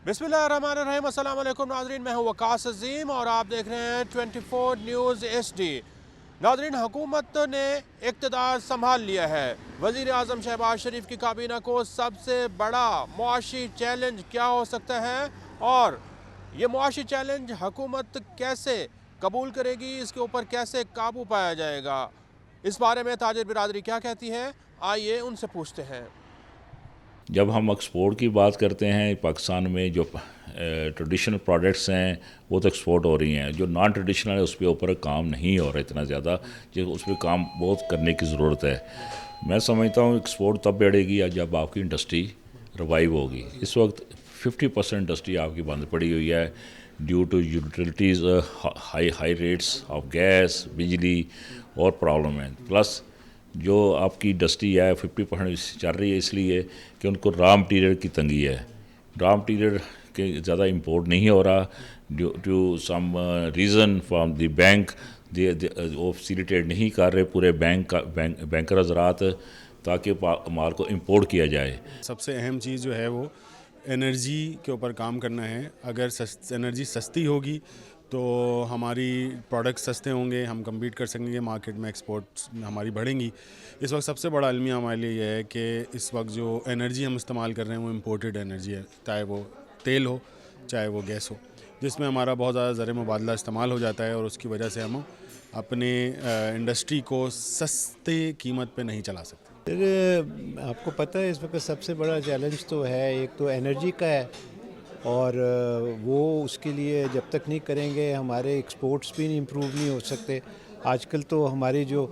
बिस्मिल्लाहिर्रहमानिर्रहीम। अस्सलाम वालेकुम नाज़रीन, मैं हूँ वकास अज़ीम और आप देख रहे हैं 24 न्यूज़ HD। नाज़रीन, हुकूमत ने इक़्तिदार संभाल लिया है। वज़ीर आज़म शहबाज शरीफ की काबीना को सबसे बड़ा मुआशी चैलेंज क्या हो सकता है और ये मुआशी चैलेंज हुकूमत कैसे कबूल करेगी, इसके ऊपर कैसे काबू पाया जाएगा, इस बारे में ताजिर बिरादरी क्या कहती है, आइए उनसे पूछते हैं। जब हम एक्सपोर्ट की बात करते हैं, पाकिस्तान में जो ट्रेडिशनल प्रोडक्ट्स हैं वो तो एक्सपोर्ट हो रही हैं। जो नॉन ट्रेडिशनल है उस पे ऊपर काम नहीं हो रहा इतना ज़्यादा, जो उस पर काम बहुत करने की ज़रूरत है। मैं समझता हूँ एक्सपोर्ट तब बढ़ेगी जब आपकी इंडस्ट्री रिवाइव होगी। इस वक्त 50% इंडस्ट्री आपकी बंद पड़ी हुई है due to utilities, high rates of gas, बिजली और प्रॉब्लम है। प्लस जो आपकी इंडस्ट्री है 50% चल रही है इसलिए कि उनको रॉ मटीरियल की तंगी है। रॉ मटीरियल के ज़्यादा इंपोर्ट नहीं हो रहा due to some reason from the bank. वो फैसिलिटेट नहीं कर रहे पूरे बैंकर हज़रात ताकि माल को इंपोर्ट किया जाए। सबसे अहम चीज़ जो है वो एनर्जी के ऊपर काम करना है। अगर एनर्जी सस्ती होगी तो हमारी प्रोडक्ट सस्ते होंगे, हम कम्पीट कर सकेंगे मार्केट में, एक्सपोर्ट्स हमारी बढ़ेंगी। इस वक्त सबसे बड़ा अलमिया हमारे लिए यह है कि इस वक्त जो एनर्जी हम इस्तेमाल कर रहे हैं वो इम्पोर्टेड एनर्जी है, चाहे वो तेल हो चाहे वो गैस हो, जिसमें हमारा बहुत ज़्यादा ज़र मुबादला इस्तेमाल हो जाता है और उसकी वजह से हम अपने इंडस्ट्री को सस्ते कीमत पे नहीं चला सकते। फिर आपको पता है इस वक्त सबसे बड़ा चैलेंज तो है, एक तो एनर्जी का है और वो उसके लिए जब तक नहीं करेंगे हमारे एक्सपोर्ट्स भी इम्प्रूव नहीं हो सकते। आजकल तो हमारी जो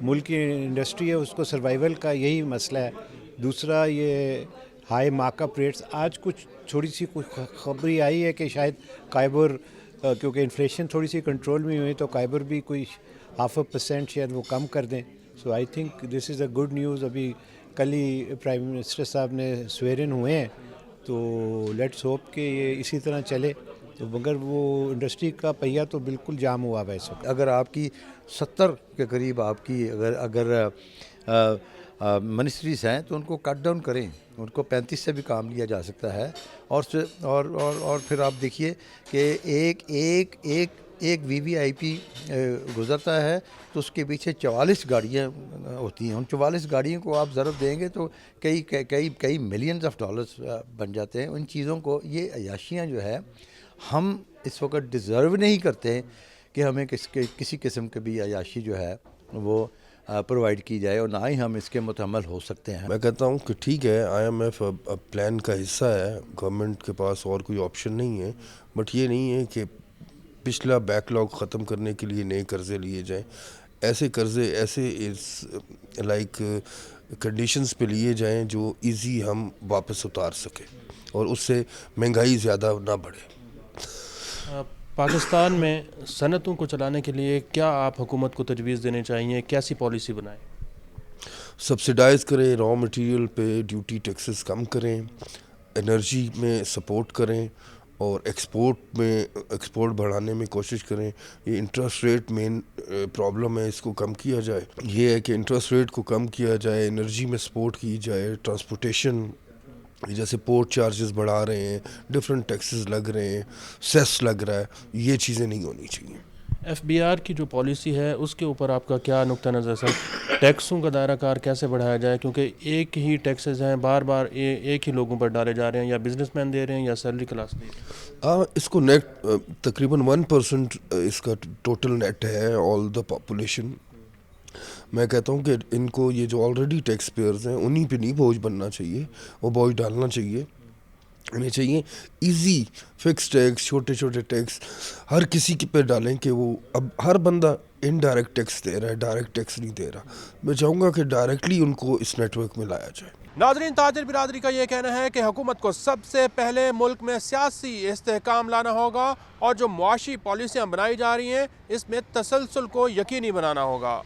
मुल्क की इंडस्ट्री है उसको सर्वाइवल का यही मसला है। दूसरा ये हाई मार्कअप रेट्स, आज कुछ थोड़ी सी खबरी आई है कि शायद काइबर, क्योंकि इन्फ्लेशन थोड़ी सी कंट्रोल में हुई तो काइबर भी कोई 0.5% शायद वो कम कर दें। So I think this is a good news. अभी कल ही प्राइम मिनिस्टर साहब ने स्वेरिन हुए हैं, तो लेट्स होप कि ये इसी तरह चले। तो मगर वो इंडस्ट्री का पहिया तो बिल्कुल जाम हुआ है इस वक्त। अगर आपकी 70 के करीब आपकी अगर मिनिस्ट्रीज़ हैं तो उनको कट डाउन करें, उनको 35 से भी काम लिया जा सकता है। और फिर आप देखिए कि एक VVIP गुज़रता है तो उसके पीछे 44 गाड़ियाँ होती हैं। उन 44 गाड़ियों को आप ज़रूर देंगे तो कई मिलियंस ऑफ डॉलर्स बन जाते हैं। उन चीज़ों को, ये अयाशियाँ जो है हम इस वक्त डिज़र्व नहीं करते कि हमें किसी किस्म की भी अयाशी जो है वो प्रोवाइड की जाए, और ना ही हम इसके मुतहम्मल हो सकते हैं। मैं कहता हूँ कि ठीक है, IMF अब प्लान का हिस्सा है, गवर्नमेंट के पास और कोई ऑप्शन नहीं है। बट ये नहीं है कि पिछला बैकलॉग ख़त्म करने के लिए नए कर्ज़े लिए जाएं। ऐसे कर्ज़े ऐसे लाइक कंडीशंस पे लिए जाएं जो इजी हम वापस उतार सकें और उससे महंगाई ज़्यादा ना बढ़े। पाकिस्तान में सनतों को चलाने के लिए क्या आप हुकूमत को तजवीज़ देने चाहिए, कैसी पॉलिसी बनाएं? सब्सिडाइज़ करें, रॉ मटेरियल पे ड्यूटी टैक्सेस कम करें, एनर्जी में सपोर्ट करें और एक्सपोर्ट बढ़ाने में कोशिश करें। ये इंटरेस्ट रेट मेन प्रॉब्लम है, इसको कम किया जाए। ये है कि इंटरेस्ट रेट को कम किया जाए, एनर्जी में सपोर्ट की जाए, ट्रांसपोर्टेशन जैसे पोर्ट चार्जेस बढ़ा रहे हैं, डिफरेंट टैक्सेस लग रहे हैं, सेस लग रहा है, ये चीज़ें नहीं होनी चाहिए। FBR की जो पॉलिसी है उसके ऊपर आपका क्या नुक्ता नज़र सर? टैक्सों का दायरा कार कैसे बढ़ाया जाए, क्योंकि एक ही टैक्सेस हैं, बार बार एक ही लोगों पर डाले जा रहे हैं, या बिजनेसमैन दे रहे हैं या सैलरी क्लास दे रही है। इसको नेट तकरीबन 1% इसका टोटल नेट है ऑल द पॉपुलेशन। मैं कहता हूँ कि इनको, ये जो ऑलरेडी टैक्स पेयर्स हैं, उन्हीं पे नहीं बोझ बनना चाहिए, वो बोझ डालना चाहिए। उन्हें चाहिए इजी फिक्स टैक्स, छोटे छोटे टैक्स हर किसी के पे डालें कि वो, अब हर बंदा इनडायरेक्ट टैक्स दे रहा है, डायरेक्ट टैक्स नहीं दे रहा। मैं चाहूँगा कि डायरेक्टली उनको इस नेटवर्क में लाया जाए। नाज़रीन, ताजिर बिरादरी का ये कहना है कि हुकूमत को सबसे पहले मुल्क में सियासी इस्तेहकाम लाना होगा और जो मुआशी पॉलिसियाँ बनाई जा रही हैं इसमें तसलसल को यकीनी बनाना होगा।